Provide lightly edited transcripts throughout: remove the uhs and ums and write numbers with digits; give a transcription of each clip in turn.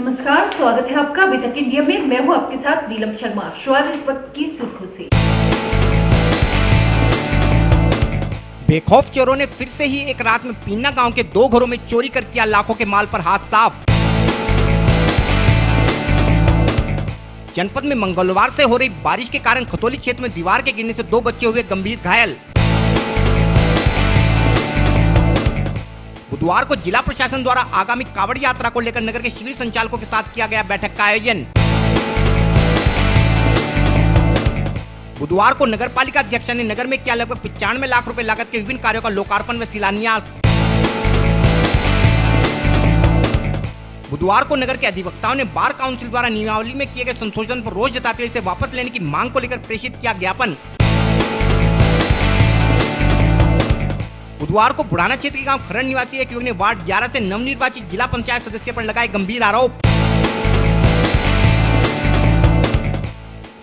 नमस्कार, स्वागत है आपका अभी तक इंडिया में। मैं हूं आपके साथ नीलम शर्मा। शुरुआत इस वक्त की सुर्खियों से। बेखौफ चोरों ने फिर से ही एक रात में पीन्ना गांव के 2 घरों में चोरी कर किया लाखों के माल पर हाथ साफ। जनपद में मंगलवार से हो रही बारिश के कारण खतौली क्षेत्र में दीवार के गिरने से 2 बच्चे हुए गंभीर घायल। बुधवार को जिला प्रशासन द्वारा आगामी कावड़ यात्रा को लेकर नगर के शिविर संचालकों के साथ किया गया बैठक का आयोजन। बुधवार को नगर पालिका अध्यक्ष ने नगर में किया लगभग 95 लाख रुपए लागत के विभिन्न कार्यों का लोकार्पण व शिलान्यास। बुधवार को नगर के अधिवक्ताओं ने बार काउंसिल द्वारा नियमावली में किए गए संशोधन पर रोष जताते हुए इसे वापस लेने की मांग को लेकर प्रेषित किया ज्ञापन। बुधवार को बुढ़ाना क्षेत्र के गांव खरड़ निवासी एक युवक ने वार्ड 11 से नवनिर्वाचित जिला पंचायत सदस्य पर लगाए गंभीर आरोप।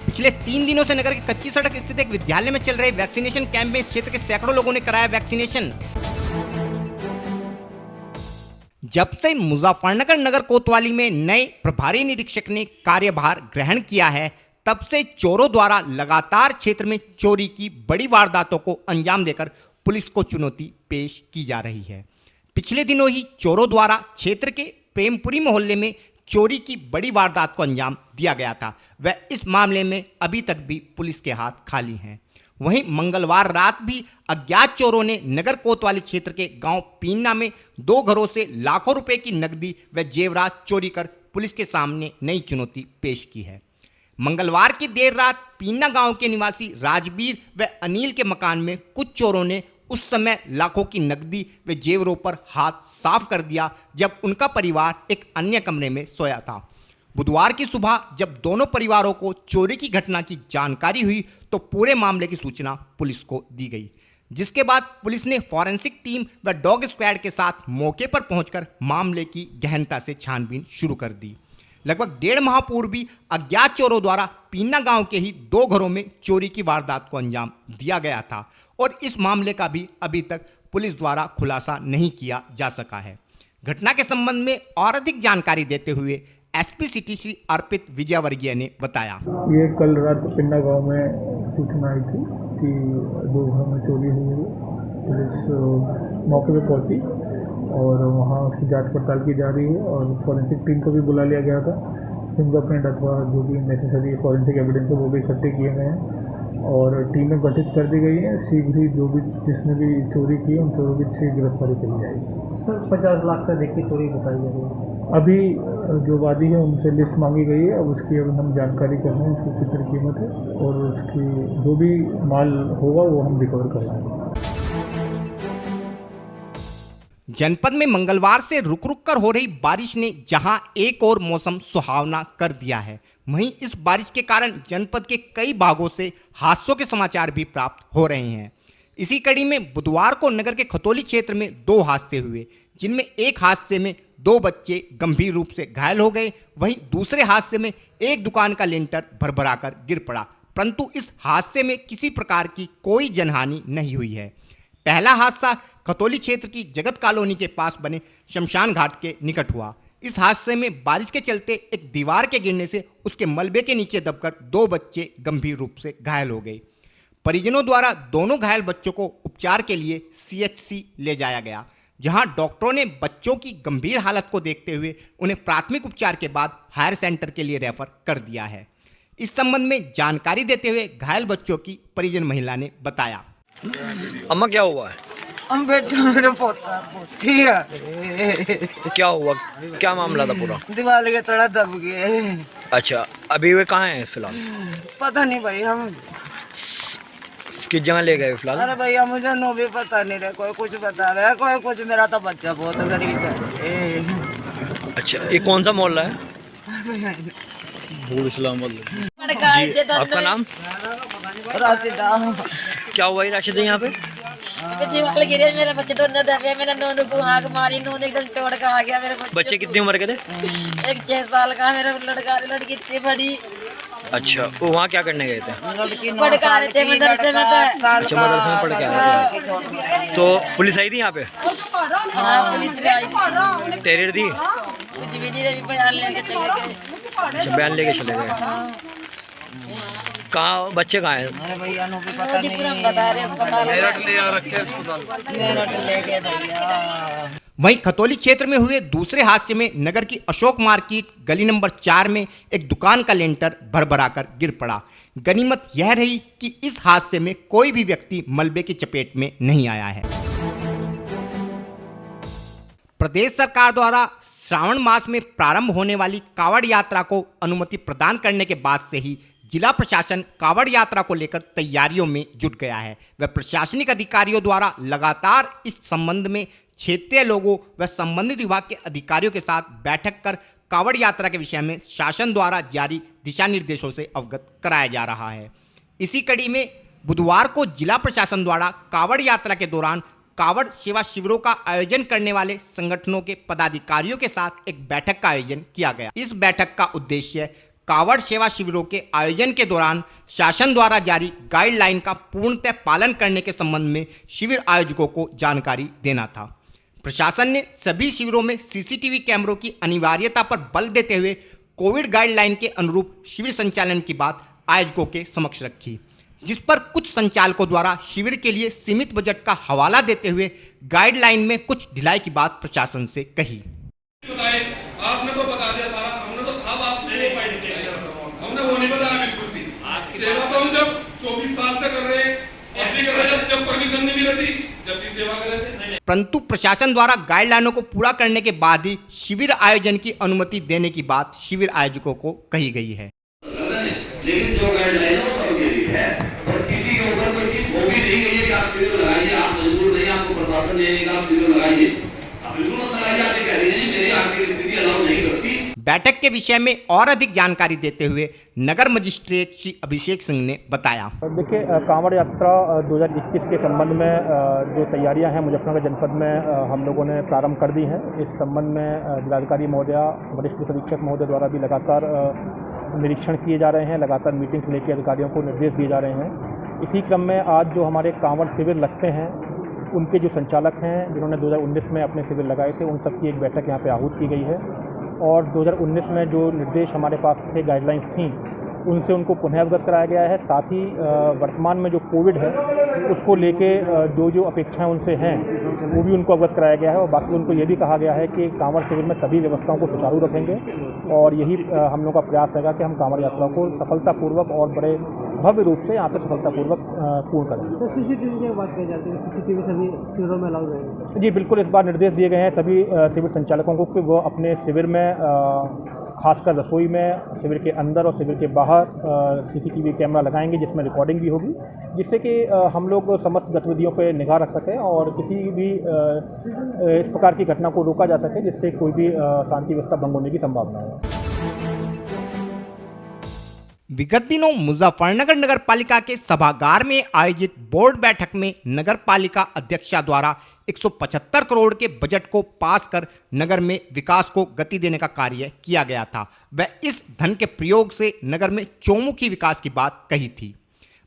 पिछले 3 दिनों से नगर की कच्ची सड़क स्थित एक विद्यालय में चल रहे वैक्सीनेशन कैंप में क्षेत्र के सैकड़ों लोगों ने कराया वैक्सीनेशन। जब से मुजफ्फरनगर नगर कोतवाली में नए प्रभारी निरीक्षक ने कार्यभार ग्रहण किया है, तब से चोरों द्वारा लगातार क्षेत्र में चोरी की बड़ी वारदातों को अंजाम देकर पुलिस को चुनौती पेश की जा रही है। पिछले दिनों ही चोरों द्वारा क्षेत्र के प्रेमपुरी मोहल्ले में चोरी की बड़ी वारदात को अंजाम दिया गया था। वह इस मामले में अभी तक भी पुलिस के हाथ खाली हैं। वहीं मंगलवार रात भी अज्ञात चोरों ने नगर कोतवाली क्षेत्र के गांव पीन्ना में 2 घरों से लाखों रुपए की नकदी व जेवरात चोरी कर पुलिस के सामने नई चुनौती पेश की है। मंगलवार की देर रात पीन्ना गांव के निवासी राजवीर व अनिल के मकान में कुछ चोरों ने उस समय लाखों की नकदी व जेवरों पर हाथ साफ कर दिया जब उनका परिवार एक अन्य कमरे में सोया था। बुधवार की सुबह जब दोनों परिवारों को चोरी की घटना की जानकारी हुई तो पूरे मामले की सूचना पुलिस को दी गई, जिसके बाद पुलिस ने फॉरेंसिक टीम व डॉग स्क्वाड के साथ मौके पर पहुंचकर मामले की गहनता से छानबीन शुरू कर दी। लगभग 1.5 माह पूर्व भी अज्ञात चोरों द्वारा पीन्ना गांव के ही 2 घरों में चोरी की वारदात को अंजाम दिया गया था और इस मामले का भी अभी तक पुलिस द्वारा खुलासा नहीं किया जा सका है। घटना के संबंध में और अधिक जानकारी देते हुए एसपी सिटी श्री अर्पित विजयवर्गीय ने बताया। ये कल रात पिन्ना गांव में सूचना आई थी कि 2 घरों में चोरी हुई है। पुलिस मौके पर पहुंची और वहाँ उसकी जांच पड़ताल की जा रही है और फॉरेंसिक टीम को भी बुला लिया गया था। फिंगरप्रिंट अथवा जो भी नेसेसरी फॉरेंसिक एविडेंस है वो भी इकट्ठे किए गए हैं और टीमें गठित कर दी गई हैं। शीघ्र ही जो भी जिसने भी चोरी की उन चोरों की शीघ्र गिरफ्तारी करी जाएगी। सर 50 लाख का देखी चोरी बताई जा रही है। अभी जो वादी है उनसे लिस्ट मांगी गई है। अब उसकी अब हम जानकारी कर रहे हैं उसकी कितनी कीमत है और उसकी जो भी माल होगा वो हम रिकवर कर लाएंगे। जनपद में मंगलवार से रुक रुक कर हो रही बारिश ने जहां एक और मौसम सुहावना कर दिया है, वहीं इस बारिश के कारण जनपद के कई भागों से हादसों के समाचार भी प्राप्त हो रहे हैं। इसी कड़ी में बुधवार को नगर के खतौली क्षेत्र में 2 हादसे हुए, जिनमें एक हादसे में 2 बच्चे गंभीर रूप से घायल हो गए। वहीं दूसरे हादसे में एक दुकान का लेंटर भरभराकर गिर पड़ा, परंतु इस हादसे में किसी प्रकार की कोई जनहानि नहीं हुई है। पहला हादसा खतौली क्षेत्र की जगत कॉलोनी के पास बने शमशान घाट के निकट हुआ। इस हादसे में बारिश के चलते एक दीवार के गिरने से उसके मलबे के नीचे दबकर 2 बच्चे गंभीर रूप से घायल हो गए। परिजनों द्वारा दोनों घायल बच्चों को उपचार के लिए सीएचसी ले जाया गया, जहां डॉक्टरों ने बच्चों की गंभीर हालत को देखते हुए उन्हें प्राथमिक उपचार के बाद हायर सेंटर के लिए रेफर कर दिया है। इस संबंध में जानकारी देते हुए घायल बच्चों की परिजन महिला ने बताया। अम्मा क्या हुआ है? हम बेटा मेरा पोता पोती है। क्या हुआ, क्या मामला था पूरा? दीवार के तड़ा दब गए। अच्छा, अभी वे कहाँ हैं फिलहाल? पता नहीं भाई, हम किस जगह ले गए फिलहाल? अरे भैया मुझे नो भी पता नहीं रहा, कोई कुछ बता रहा है, कोई कुछ। मेरा तो बच्चा बहुत गरीब है। अच्छा, ये कौन सा मोहल्ला है? जी, आपका नाम? राशिदा। क्या हुआ है राशिदा यहाँ पे? दीवार गिरे, मेरा बच्चे तो न दबे, मेरा नोनू को आग मारी, नोनू एकदम छोड़ के आ गया। मेरे बच्चे कितनी उम्र के थे? एक 6 साल का मेरा लड़का, लड़की इतनी बड़ी। अच्छा, वो वहाँ क्या करने गए थे? पढ़ के आ रहे थे मदरसे में। अच्छा, मदरसे में पढ़ के आ रहे थे। तो पुलिस आई थी यहाँ पे? हाँ, पुलिस भी आई थी। टेरर दी? कुछ भी नहीं रही, बयान लेके चले गए। अच्छा बयान लेके चले गए। कहाँ बच्चे कहाँ हैं? अरे भैया नो भी पता नहीं, हम बता रहे अस्पताल मेरठ ले गए भैया। वहीं खतौली क्षेत्र में हुए दूसरे हादसे में नगर की अशोक मार्केट गली नंबर 4 में एक दुकान का लेंटर भरभराकर गिर पड़ा। गनीमत यह रही कि इस हादसे में कोई भी व्यक्ति मलबे की चपेट में नहीं आया है। प्रदेश सरकार द्वारा श्रावण मास में प्रारंभ होने वाली कांवड़ यात्रा को अनुमति प्रदान करने के बाद से ही जिला प्रशासन कांवड़ यात्रा को लेकर तैयारियों में जुट गया है। वह प्रशासनिक अधिकारियों द्वारा लगातार इस संबंध में क्षेत्रीय लोगों व संबंधित विभाग के अधिकारियों के साथ बैठक कर कांवड़ यात्रा के विषय में शासन द्वारा जारी दिशा निर्देशों से अवगत कराया जा रहा है। इसी कड़ी में बुधवार को जिला प्रशासन द्वारा कांवड़ यात्रा के दौरान कांवड़ सेवा शिविरों का आयोजन करने वाले संगठनों के पदाधिकारियों के साथ एक बैठक का आयोजन किया गया। इस बैठक का उद्देश्य कांवड़ सेवा शिविरों के आयोजन के दौरान शासन द्वारा जारी गाइडलाइन का पूर्णतः पालन करने के संबंध में शिविर आयोजकों को जानकारी देना था। प्रशासन ने सभी शिविरों में सीसीटीवी कैमरों की अनिवार्यता पर बल देते हुए कोविड गाइडलाइन के अनुरूप शिविर संचालन की बात आयोजकों के समक्ष रखी, जिस पर कुछ संचालकों द्वारा शिविर के लिए सीमित बजट का हवाला देते हुए गाइडलाइन में कुछ ढिलाई की बात प्रशासन से कही। आपने तो बता दिया सारा, हमने तो सब आपने नहीं फाइट किया, हमने वो नहीं बताया बिल्कुल भी। सेवा तो हम जब 24 साल से कर रहे हैं, अब भी कर रहे हैं, जब परमिशन नहीं मिली थी जब भी सेवा कर रहे थे। परंतु प्रशासन द्वारा गाइडलाइनों को पूरा करने के बाद ही शिविर आयोजन की अनुमति देने की बात शिविर आयोजकों को कही गई है। लेकिन जो गाइडलाइन है सबके लिए है और किसी के ऊपर कोई चीज वो भी नहीं गई है कि आप शिविर लगाइए, आप मजबूर नहीं, आपको प्रशासन ने नहीं कहा आप शिविर लगाइए, आप बिल्कुल मत लगाइए। आप ये कह रही हैं मेरी आपकी स्थिति अलाउ नहीं करती। बैठक के विषय में और अधिक जानकारी देते हुए नगर मजिस्ट्रेट श्री अभिषेक सिंह ने बताया। देखिए, कांवड़ यात्रा 2021 के संबंध में जो तैयारियां हैं मुजफ्फरनगर जनपद में हम लोगों ने प्रारंभ कर दी हैं। इस संबंध में जिलाधिकारी महोदया, वरिष्ठ पुलिस अधीक्षक महोदय द्वारा भी लगातार निरीक्षण किए जा रहे हैं, लगातार मीटिंग्स लेकर अधिकारियों को निर्देश दिए जा रहे हैं। इसी क्रम में आज जो हमारे कांवड़ शिविर लगते हैं उनके जो संचालक हैं जिन्होंने 2019 में अपने शिविर लगाए थे, उन सब की एक बैठक यहाँ पे आहूत की गई है और 2019 में जो निर्देश हमारे पास थे, गाइडलाइंस थी, उनसे उनको पुनः अवगत कराया गया है। साथ ही वर्तमान में जो कोविड है उसको लेके जो अपेक्षाएं उनसे हैं वो भी उनको अवगत कराया गया है और बाकी उनको ये भी कहा गया है कि कांवड़ शिविर में सभी व्यवस्थाओं को सुचारू रखेंगे और यही हम लोग का प्रयास रहेगा कि हम कांवड़ यात्रा को सफलतापूर्वक और बड़े भव्य रूप से यहाँ पे सफलतापूर्वक पूर्ण करें। तो सीसीटीवी की बात की जाती है, सीसीटीवी सभी शिविरों में अलाउ रहेगा? जी बिल्कुल, इस बार निर्देश दिए गए हैं सभी शिविर संचालकों को कि वो अपने शिविर में खासकर रसोई में, शिविर के अंदर और शिविर के बाहर सीसीटीवी कैमरा लगाएंगे जिसमें रिकॉर्डिंग भी होगी, जिससे कि हम लोग समस्त गतिविधियों पर निगाह रख सकें और किसी भी इस प्रकार की घटना को रोका जा सके जिससे कोई भी शांति व्यवस्था भंग होने की संभावना है। विगत दिनों मुजफ्फरनगर नगर पालिका के सभागार में आयोजित बोर्ड बैठक में नगर पालिका अध्यक्षा द्वारा 175 करोड़ के बजट को पास कर नगर में विकास को गति देने का कार्य किया गया था। वह इस धन के प्रयोग से नगर में चौमुखी विकास की बात कही थी।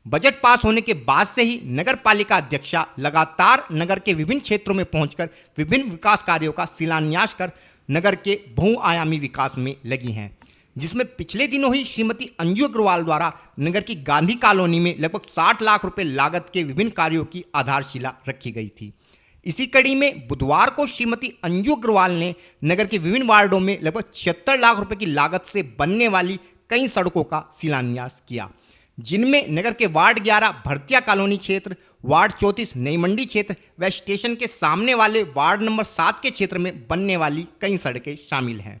बजट पास होने के बाद से ही नगर पालिका अध्यक्षा लगातार नगर के विभिन्न क्षेत्रों में पहुंचकर विभिन्न विकास कार्यों का शिलान्यास कर नगर के बहुआयामी विकास में लगी हैं, जिसमें पिछले दिनों ही श्रीमती अंजू अग्रवाल द्वारा नगर की गांधी कॉलोनी में लगभग 60 लाख रुपए लागत के विभिन्न कार्यों की आधारशिला रखी गई थी। इसी कड़ी में बुधवार को श्रीमती अंजू अग्रवाल ने नगर के विभिन्न वार्डों में लगभग 76 लाख रुपए की लागत से बनने वाली कई सड़कों का शिलान्यास किया, जिनमें नगर के वार्ड 11 भरतिया कॉलोनी क्षेत्र, वार्ड 34 नई मंडी क्षेत्र व स्टेशन के सामने वाले वार्ड नंबर 7 के क्षेत्र में बनने वाली कई सड़कें शामिल हैं।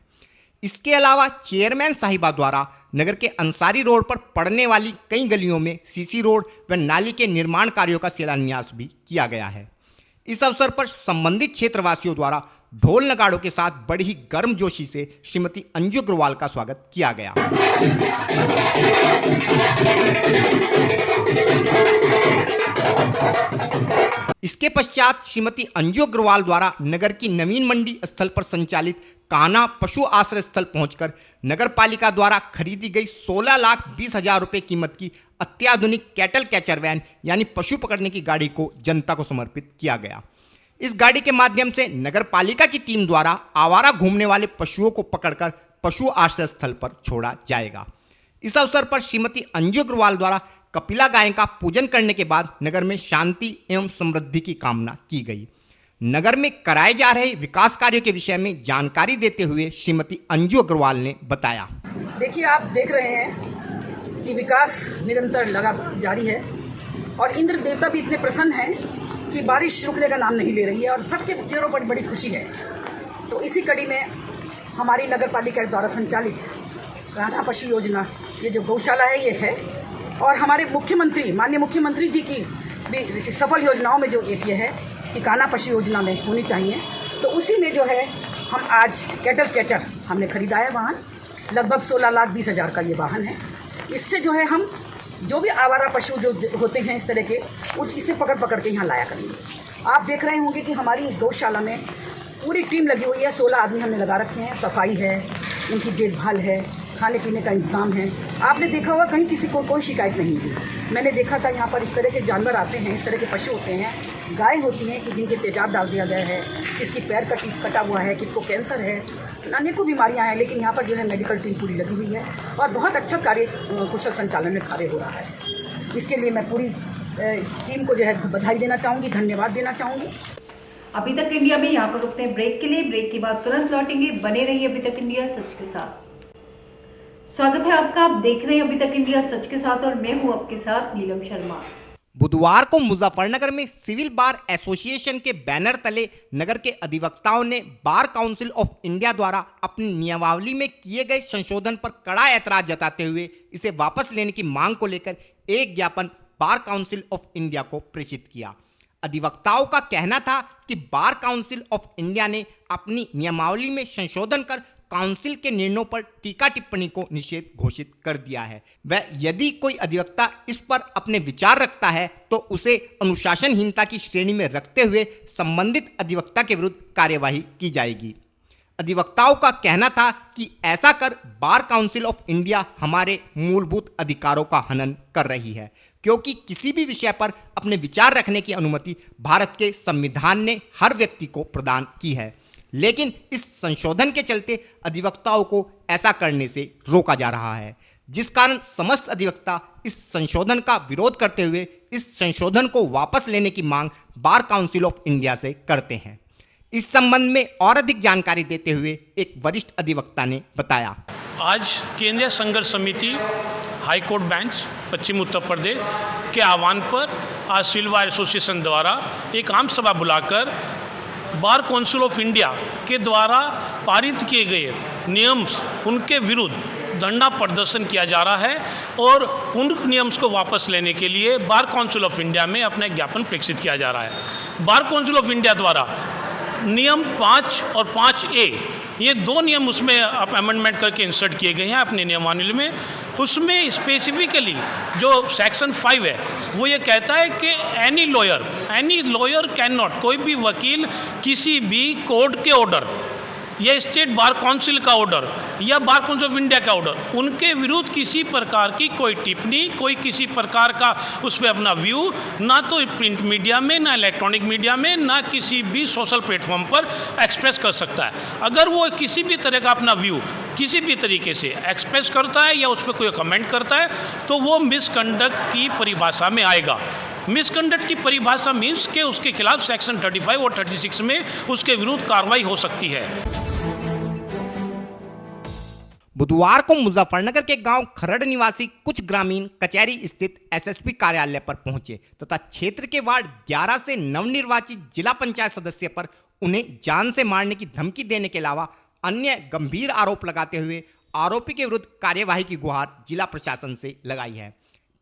इसके अलावा चेयरमैन साहिबा द्वारा नगर के अंसारी रोड पर पड़ने वाली कई गलियों में सीसी रोड व नाली के निर्माण कार्यों का शिलान्यास भी किया गया है। इस अवसर पर संबंधित क्षेत्रवासियों द्वारा ढोल नगाड़ों के साथ बड़ी ही गर्मजोशी से श्रीमती अंजू अग्रवाल का स्वागत किया गया। इसके पश्चात श्रीमती अंजू अग्रवाल द्वारा नगर की नवीन मंडी स्थल पर संचालित कान्हा पशु आश्रय स्थल पहुंचकर नगर पालिका द्वारा खरीदी गई 16,20,000 रुपए कीमत की अत्याधुनिक कैटल कैचर वैन यानी पशु पकड़ने की गाड़ी को जनता को समर्पित किया गया। इस गाड़ी के माध्यम से नगर पालिका की टीम द्वारा आवारा घूमने वाले पशुओं को पकड़कर पशु आश्रय स्थल पर छोड़ा जाएगा। इस अवसर पर श्रीमती अंजू अग्रवाल द्वारा कपिला गाय का पूजन करने के बाद नगर में शांति एवं समृद्धि की कामना की गई। नगर में कराए जा रहे विकास कार्यों के विषय में जानकारी देते हुए श्रीमती अंजू अग्रवाल ने बताया। देखिए, आप देख रहे हैं कि विकास निरंतर लगातार जारी है और इंद्र देवता भी इतने प्रसन्न हैं कि बारिश रुकने का नाम नहीं ले रही है और सबके चेहरों पर बड़ी खुशी है। तो इसी कड़ी में हमारी नगर पालिका द्वारा संचालित राधा पशु योजना, ये जो गौशाला है, ये है और हमारे मुख्यमंत्री, माननीय मुख्यमंत्री जी की भी सफल योजनाओं में जो एक ये है कि कान्हा पशु योजना में होनी चाहिए। तो उसी में जो है हम आज कैटल कैचर हमने खरीदा है वाहन, लगभग 16,20,000 का ये वाहन है। इससे जो है हम जो भी आवारा पशु जो होते हैं इस तरह के, इसे पकड़ के यहाँ लाया करेंगे। आप देख रहे होंगे कि हमारी इस गौशाला में पूरी टीम लगी हुई है, 16 आदमी हमने लगा रखे हैं। सफाई है, उनकी देखभाल है, खाने पीने का इंतजाम है। आपने देखा होगा कहीं किसी को कोई शिकायत नहीं हुई। मैंने देखा था यहाँ पर इस तरह के जानवर आते हैं, इस तरह के पशु होते हैं, गाय होती हैं कि जिनके तेजाब डाल दिया गया है, किसकी पैर कटा हुआ है, किसको कैंसर है, अनेकों बीमारियां हैं, लेकिन यहाँ पर जो है मेडिकल टीम पूरी लगी हुई है और बहुत अच्छा कार्य कुशल संचालन में कार्य हो रहा है। इसके लिए मैं पूरी टीम को जो है बधाई देना चाहूँगी, धन्यवाद देना चाहूँगी। अभी तक इंडिया में यहाँ पर रुकते हैं ब्रेक के लिए। ब्रेक के बाद तुरंत लौटेंगे। बने रहिए अभी तक इंडिया सच के साथ। स्वागत है आपका, आप देख रहे हैं अभी तक इंडिया सच के साथ और मैं हूँ आपके साथ नीलम शर्मा। बुधवार को मुजफ्फरनगर में सिविल बार एसोसिएशन के बैनर तले नगर के अधिवक्ताओं ने बार काउंसिल ऑफ इंडिया द्वारा अपनी नियमावली में किए गए संशोधन पर कड़ा ऐतराज जताते हुए इसे वापस लेने की मांग को लेकर एक ज्ञापन बार काउंसिल ऑफ इंडिया को प्रेषित किया। अधिवक्ताओं का कहना था कि बार काउंसिल ऑफ इंडिया ने अपनी नियमावली में संशोधन कर काउंसिल के निर्णयों पर टीका टिप्पणी को निषेध घोषित कर दिया है। वह यदि कोई अधिवक्ता इस पर अपने विचार रखता है तो उसे अनुशासनहीनता की श्रेणी में रखते हुए संबंधित अधिवक्ता के विरुद्ध कार्यवाही की जाएगी। अधिवक्ताओं का कहना था कि ऐसा कर बार काउंसिल ऑफ इंडिया हमारे मूलभूत अधिकारों का हनन कर रही है, क्योंकि किसी भी विषय पर अपने विचार रखने की अनुमति भारत के संविधान ने हर व्यक्ति को प्रदान की है। लेकिन इस संशोधन के चलते अधिवक्ताओं को ऐसा करने से रोका जा रहा है, जिस कारण समस्त अधिवक्ता इस संशोधन का विरोध करते हुए इस संशोधन को वापस लेने की मांग बार काउंसिल ऑफ इंडिया से करते हैं। इस संबंध में और अधिक जानकारी देते हुए एक वरिष्ठ अधिवक्ता ने बताया। आज केंद्रीय संघर्ष समिति हाईकोर्ट बेंच पश्चिम उत्तर प्रदेश के आह्वान पर आज सिविल बार एसोसिएशन द्वारा एक आम सभा बुलाकर बार काउंसिल ऑफ इंडिया के द्वारा पारित किए गए नियम उनके विरुद्ध धरना प्रदर्शन किया जा रहा है और उन नियम्स को वापस लेने के लिए बार काउंसिल ऑफ इंडिया में अपना एक ज्ञापन प्रेषित किया जा रहा है। बार काउंसिल ऑफ इंडिया द्वारा नियम 5 और 5A ये दो नियम उसमें अमेंडमेंट करके इंसर्ट किए गए हैं अपने नियमावली में। उसमें स्पेसिफिकली जो सेक्शन 5 है वो ये कहता है कि एनी लॉयर कैन नॉट, कोई भी वकील किसी भी कोर्ट के ऑर्डर या स्टेट बार काउंसिल का ऑर्डर या बार काउंसिल ऑफ इंडिया का ऑर्डर उनके विरुद्ध किसी प्रकार की कोई टिप्पणी, कोई किसी प्रकार का उस पर अपना व्यू ना तो प्रिंट मीडिया में, ना इलेक्ट्रॉनिक मीडिया में, ना किसी भी सोशल प्लेटफॉर्म पर एक्सप्रेस कर सकता है। अगर वो किसी भी तरह का अपना व्यू किसी भी तरीके से एक्सप्रेस करता है या उस पर कोई कमेंट करता है तो वो मिसकंडक्ट की परिभाषा में आएगा। मिसकंडक्ट की परिभाषा मीन्स के उसके खिलाफ सेक्शन 35 और 36 में उसके विरुद्ध कार्रवाई हो सकती है। बुधवार को मुजफ्फरनगर के गांव खरड़ निवासी कुछ ग्रामीण कचहरी स्थित एसएसपी कार्यालय पर पहुंचे तथा क्षेत्र के वार्ड 11 से नवनिर्वाचित जिला पंचायत सदस्य पर उन्हें जान से मारने की धमकी देने के अलावा अन्य गंभीर आरोप लगाते हुए आरोपी के विरुद्ध कार्यवाही की गुहार जिला प्रशासन से लगाई है।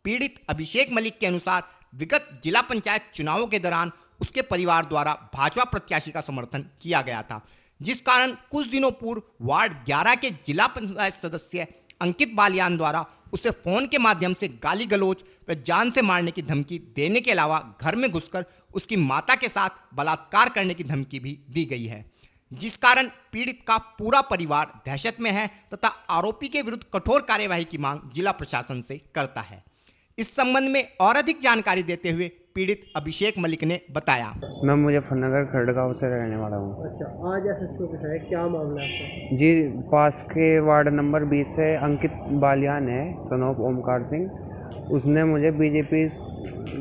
पीड़ित अभिषेक मलिक के अनुसार विगत जिला पंचायत चुनावों के दौरान उसके परिवार द्वारा भाजपा प्रत्याशी का समर्थन किया गया था, जिस कारण कुछ दिनों पूर्व वार्ड 11 के जिला पंचायत सदस्य अंकित बालियान द्वारा उसे फोन के माध्यम से गाली गलौज व जान से मारने की धमकी देने के अलावा घर में घुसकर उसकी माता के साथ बलात्कार करने की धमकी भी दी गई है, जिस कारण पीड़ित का पूरा परिवार दहशत में है तथा आरोपी के विरुद्ध कठोर कार्यवाही की मांग जिला प्रशासन से करता है। इस संबंध में और अधिक जानकारी देते हुए पीड़ित अभिषेक मलिक ने बताया। मैं मुजफ्फरनगर खड़गांव से रहने वाला हूँ। अच्छा, आज एसएसपी के साथ क्या मामला है आपका? जी, पास के वार्ड नंबर 20 से अंकित बालियान है, सन ऑफ ओमकार सिंह। उसने मुझे बीजेपी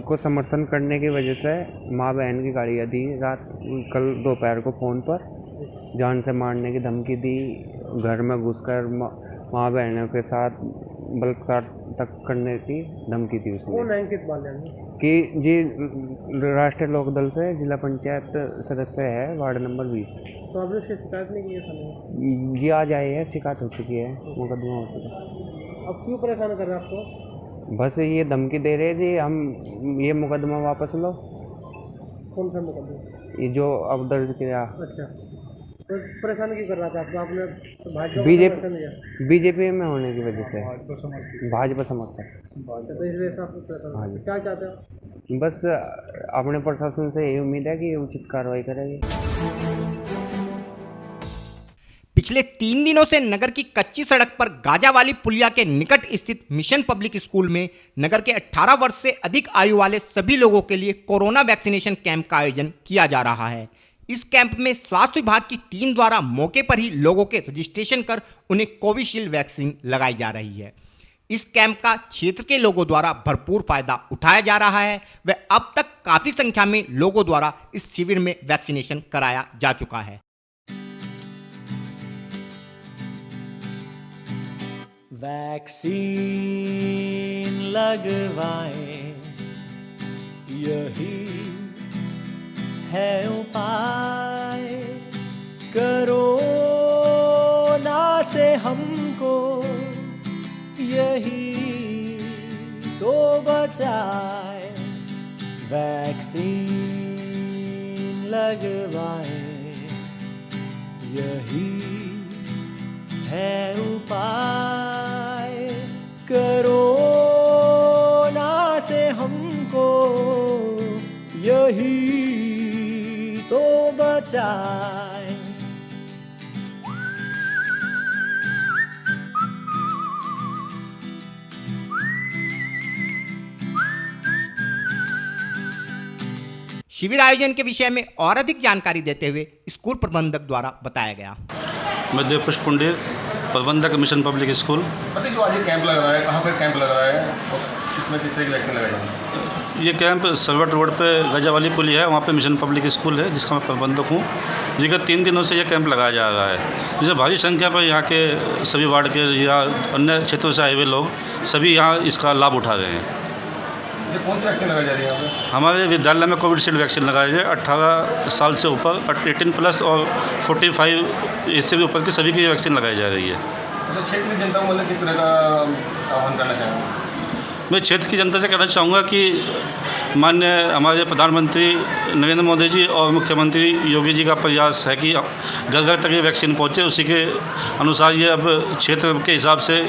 को समर्थन करने की वजह से माँ बहन की गालियाँ दी। कल दोपहर को फ़ोन पर जान से मारने की धमकी दी। घर में घुसकर माँ बहनों के साथ बलात्कार तक करने की धमकी दी उसने। कौन है अंकित बालियान? कि जी, राष्ट्रीय लोकदल से जिला पंचायत सदस्य है, वार्ड नंबर 20। तो आपने उसकी शिकायत नहीं की है थाने? जी, आज आई है, शिकायत हो चुकी है, मुकदमा हो चुका है। अब क्यों परेशान कर रहे हैं आपको? बस ये धमकी दे रहे जी, हम ये मुकदमा वापस लो। कौन सा मुकदमा? ये जो अब दर्ज किया। अच्छा, तो परेशान क्यों कर रहा था आपको? आपने भाजपा बीजेपी में होने की वजह से, भाजपा समर्थक। तो इस वजह से आपको परेशान क्या चाहते हो? बस अपने प्रशासन से यही उम्मीद है कि उचित कार्रवाई करेगी। पिछले 3 दिनों से नगर की कच्ची सड़क पर गाजावाली पुलिया के निकट स्थित मिशन पब्लिक स्कूल में नगर के 18 वर्ष से अधिक आयु वाले सभी लोगों के लिए कोरोना वैक्सीनेशन कैंप का आयोजन किया जा रहा है। इस कैंप में स्वास्थ्य विभाग की टीम द्वारा मौके पर ही लोगों के रजिस्ट्रेशन कर उन्हें कोविशील्ड वैक्सीन लगाई जा रही है। इस कैंप का क्षेत्र के लोगों द्वारा भरपूर फायदा उठाया जा रहा है व अब तक काफी संख्या में लोगों द्वारा इस शिविर में वैक्सीनेशन कराया जा चुका है। वैक्सीन लगवाएं, यही है उपाय, कोरोना से हमको यही तो बचाए। वैक्सीन लगवाएं, यही है उपाय, कोरोना से हमको यही तो बचाए। शिविर आयोजन के विषय में और अधिक जानकारी देते हुए स्कूल प्रबंधक द्वारा बताया गया। मैं देवपुष्प पुंडे, प्रबंधक मिशन पब्लिक स्कूल। बताइए, जो आज ये कैंप लग रहा है, कहाँ पर कैंप लग रहा है और इसमें किस तरह की वैक्सीन लगाई जाएगी? ये कैंप सरवट रोड पे गजावाली पुली है, वहाँ पे मिशन पब्लिक स्कूल है जिसका मैं प्रबंधक हूँ। विगत 3 दिनों से ये कैंप लगाया जा रहा है, जिसमें भारी संख्या पर यहाँ के सभी वार्ड के या अन्य क्षेत्रों से आए हुए लोग सभी यहाँ इसका लाभ उठा रहे हैं। कौन सी वैक्सीन लगाई जा रही है? हमारे विद्यालय में कोविशील्ड वैक्सीन लगाई है। 18 साल से ऊपर, 18+ और 45 इससे भी ऊपर की सभी की वैक्सीन लगाई जा रही है। अच्छा, क्षेत्र की जनता को मतलब किस तरह का आह्वान करना चाहेंगे? मैं क्षेत्र की जनता से कहना चाहूँगा कि माननीय हमारे प्रधानमंत्री नरेंद्र मोदी जी और मुख्यमंत्री योगी जी का प्रयास है कि घर घर तक ये वैक्सीन पहुँचे। उसी के अनुसार ये अब क्षेत्र के हिसाब से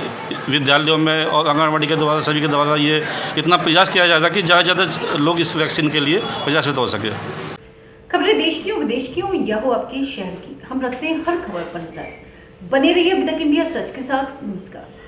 विद्यालयों में और आंगनबाड़ी के द्वारा सभी के द्वारा ये इतना प्रयास किया जाएगा कि ज़्यादा से ज़्यादा लोग इस वैक्सीन के लिए प्रयासरत हो सके। खबरें देश की हो, विदेश की हो या हो आपके शहर की, हम रखते हैं हर खबर पर नजर। बने रहिए अभी तक इंडिया सच के साथ। नमस्कार।